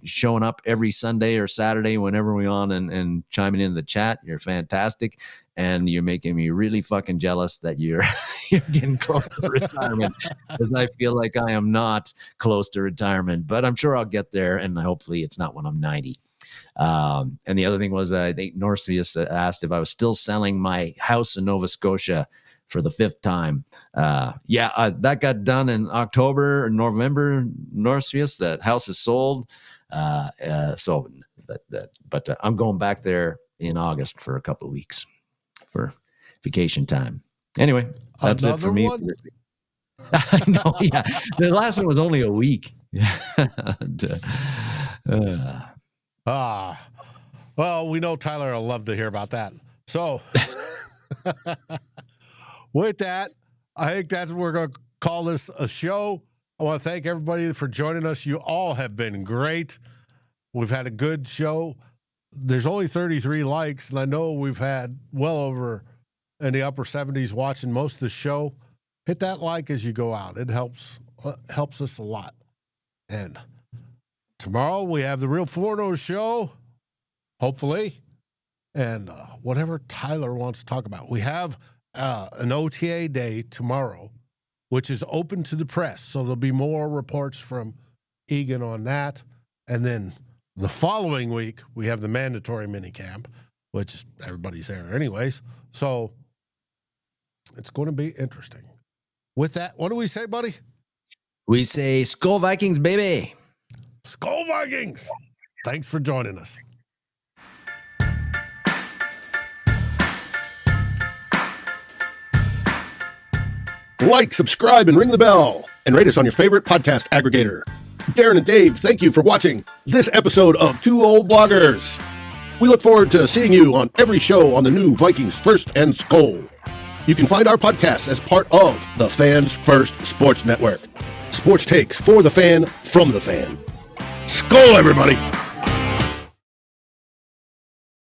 showing up every Sunday or Saturday whenever we're on and chiming in the chat. You're fantastic. And you're making me really fucking jealous that you're getting close to retirement, because I feel like I am not close to retirement, but I'm sure I'll get there, and hopefully it's not when I'm 90. And the other thing was, I think Northvius asked if I was still selling my house in Nova Scotia for the 5th time. That got done in October or November. Northvius, that house is sold. But I'm going back there in August for a couple of weeks for vacation time. Anyway, that's it for me. One? No, yeah. The last one was only a week. Well, we know Tyler will love to hear about that. So with that, I think that's what we're going to call this a show. I want to thank everybody for joining us. You all have been great. We've had a good show. There's only 33 likes, and I know we've had well over in the upper 70s watching most of the show. Hit that like as you go out. It helps us a lot. And tomorrow we have the Real Forno show, hopefully, and whatever Tyler wants to talk about. We have an OTA day tomorrow, which is open to the press, so therell be more reports from Egan on that. And then the following week, we have the mandatory minicamp, which everybody's there anyways. So it's going to be interesting. With that, what do we say, buddy? We say SKOL Vikings, baby. SKOL Vikings. Thanks for joining us. Like, subscribe, and ring the bell. And rate us on your favorite podcast aggregator. Darren and Dave, thank you for watching this episode of Two Old Bloggers. We look forward to seeing you on every show on the new Vikings First and SKOL. You can find our podcasts as part of the Fans First Sports Network. Sports takes for the fan, from the fan. SKOL, everybody!